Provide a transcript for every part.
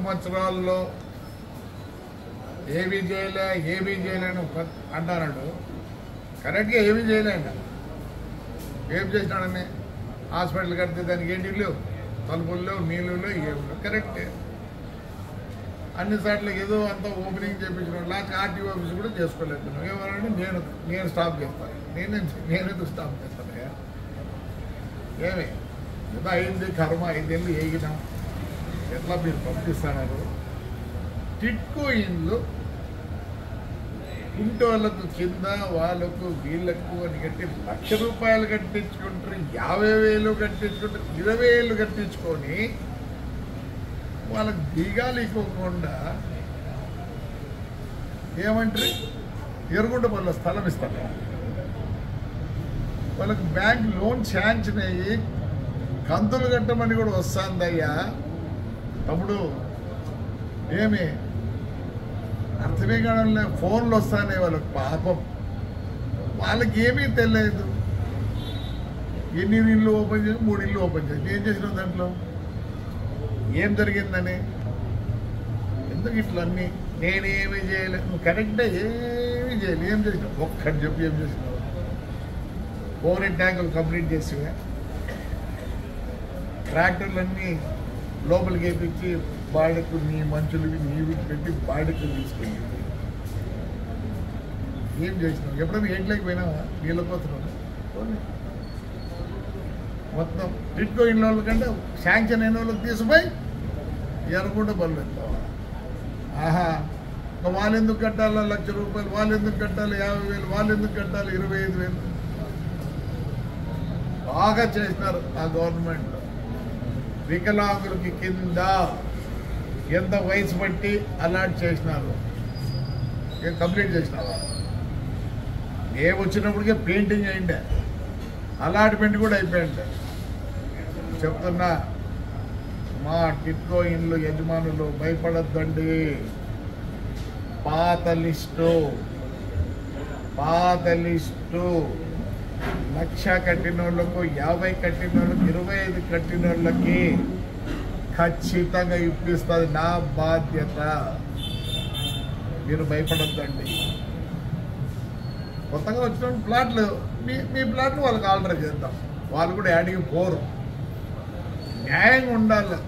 సంవత్సరాల్లో ఏమీ చేయలేను అంటున్నాడు. కరెక్ట్గా ఏమీ చేయలేండి. ఏం చేసినాడని హాస్పిటల్ కడితే దానికి ఏంటి లేవు, తలుపులు లేవు, నీళ్ళు లేవు, ఏమి లేవు. కరెక్టే. అన్ని సార్లు ఏదో అంతా ఓపెనింగ్ చేయించిన లాస్ట్ ఆర్టీఓ ఆఫీస్ కూడా చేసుకోలేదు. ఏమనంటే నేను స్టాప్ చేస్తాను. నేనెందుకు స్టాప్ చేస్తాను? ఏమి ఏదో అయింది, కర్మ 5 ఏళ్ళు ఏగినాం, ఎట్లా మీరు పంపిస్తున్నారు? టిట్కో ఇండ్లు ఇంటోళ్ళకు కింద వాళ్ళకు వీళ్ళకు అని కట్టి ₹1,00,000 కట్టించుకుంటారు, 50,000 కట్టించుకుంటారు, 20,000 కట్టించుకొని వాళ్ళకి దిగాలు ఇవ్వకుండా ఏమంటారు ఎరుగుంట వాళ్ళ స్థలం ఇస్తారు. వాళ్ళకి బ్యాంక్ లోన్ శాంక్షన్ అయ్యి కంతులు కట్టమని కూడా వస్తుందయ్యా తమ్ముడు. ఏమి అర్థమే కావడంలే. ఫోన్లు వస్తానే వాళ్ళకి పాపం. వాళ్ళకి ఏమీ తెలియదు. ఎన్ని ఇళ్ళు ఓపెన్ చేసి 3 ఇళ్ళు ఓపెన్ చేసి ఏం చేసినావు దాంట్లో? ఏం జరిగిందని? ఎందుకు ఇట్లా అన్నీ నేనేమీ చేయలేదు, నువ్వు కరెక్ట్గా ఏమీ చేయలేదు. ఏం చేసినావు? ఒక్కటి చెప్పి ఏం చేసినావు? 4 ట్యాంకులు కంప్లీట్ చేసివే, ట్రాక్టర్లన్నీ లోపలికి వేయించి బాడకు నీ మంచులు నీవి పెట్టి బాడకు తీసుకెళ్ళి ఏం చేసినావు? ఎప్పుడైనా ఏంట్లోకి పోయినావా? నీళ్ళ కోసం మొత్తం టిట్కో ఇళ్ళ వాళ్ళకంటే శాంక్షన్ అయిన వాళ్ళకి తీసిపోయి ఎరగకుండా బలు ఎత్తావా? ఆహా, వాళ్ళు ఎందుకు కట్టాలి ₹1,00,000, వాళ్ళు ఎందుకు కట్టాలి 50,000, వాళ్ళు ఎందుకు కట్టాలి 25,000? బాగా చేసినారు ఆ గవర్నమెంట్. వికలాంగులకి కింద ఎంత వయసు బట్టి అలాట్ చేసినారు. ఏం కంప్లీట్ చేసినావా? మేము వచ్చినప్పటికే పెయింటింగ్ అయిండే, అలాట్మెంట్ కూడా అయిపోయింది. చెప్తున్నా, మా టిట్కో ఇండ్లు యజమానులు భయపడద్దండి. పాత లిస్టు 1,00,000 కట్టిన వాళ్ళకు, 50 కట్టిన వాళ్ళకి, 25 కట్టిన వాళ్ళకి ఖచ్చితంగా ఇప్పిస్తుంది. నా బాధ్యత. మీరు భయపడద్దండి. కొత్తగా వచ్చిన ప్లాట్లు మీ ప్లాట్లు వాళ్ళకి ఆల్టర్ చేద్దాం. వాళ్ళు కూడా యాడికి పోరు. న్యాయంగా ఉండాలి.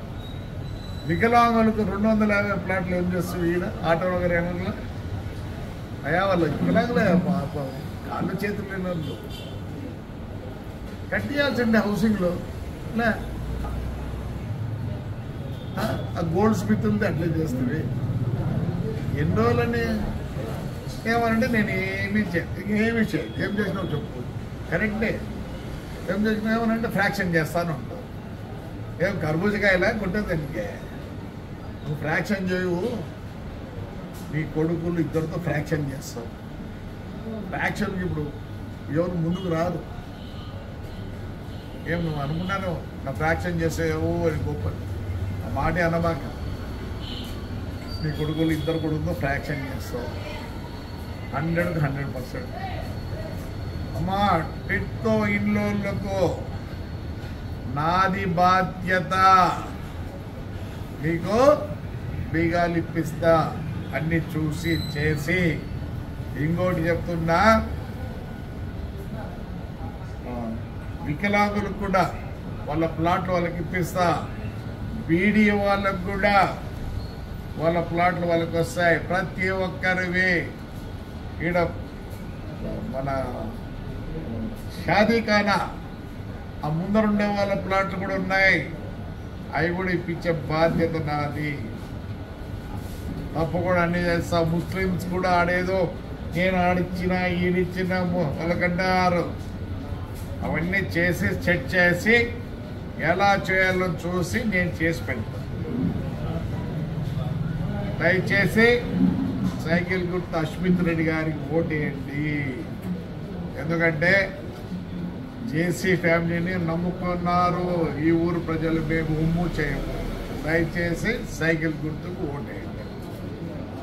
వికలాంగులకు 250 ప్లాట్లు ఏం చేస్తావు? ఈయన ఆటోలో రేణులో అయ్యా వాళ్ళు వికలాంగులే, కాళ్ళు చేతులు లేని వాళ్ళు కట్టియాల్సిండే హౌసింగ్లో. ఆ గోల్డ్ స్మిత్ ఉంది, అట్లే చేస్తుంది. ఎన్ని రోజులని ఏమనంటే నేను ఏమీ చేయను. ఏం చేసినావు చెప్పు? కరెక్టే. ఏం చేసినా ఏమనంటే ఫ్రాక్షన్ చేస్తాను ఉంటావు. ఏం కర్బూజకాయలా కొట్టేది ఎందుకే? నువ్వు ఫ్రాక్షన్ చేయవు, నీ కొడుకులు ఇద్దరితో ఫ్రాక్షన్ చేస్తావు. ఫ్రాక్షన్కి ఇప్పుడు ఎవరు ముందుకు రాదు. ఏం నువ్వు అనుకున్నాను నా ఫ్రాక్షన్ చేసేవు అని గొప్ప ఆ మాటే అనబాక. నీ కొడుకులు ఇద్దరు కొడుకుతో ఫ్రాక్షన్ చేస్తావు. 100కి 100%. అమ్మా, టిట్కో ఇండ్లకు నాది బాధ్యత. మీకు బీగాలు ఇప్పిస్తా, అన్ని చూసి చేసి. ఇంకోటి చెప్తున్నా, వికలాంగులకు కూడా వాళ్ళ ప్లాట్లు వాళ్ళకి ఇప్పిస్తా. బీడీఓ వాళ్ళకు కూడా వాళ్ళ ప్లాట్లు వాళ్ళకి వస్తాయి. ప్రతి ఒక్కరివి ఈడ మన షాదీఖానా ఆ ముందరుండే వాళ్ళ ప్లాట్లు కూడా ఉన్నాయి. అవి కూడా ఇప్పించే బాధ్యత నాది. తప్పకుండా అన్ని చేస్తా. ముస్లిమ్స్ కూడా ఆడేదో నేను ఆడిచ్చిన ఈడిచ్చిన వాళ్ళకంటారు. అవన్నీ చేసి సెట్ చేసి ఎలా చేయాలో చూసి నేను చేసి పెడతాను. దయచేసి సైకిల్ గుర్తు అశ్మిత్ రెడ్డి గారికి ఓటేయండి. ఎందుకంటే జేసీ ఫ్యామిలీని నమ్ముకున్నారు ఈ ఊరు ప్రజలు. మేము ఉమ్ము చేయము. దయచేసి సైకిల్ గుర్తుకు ఓటేయండి.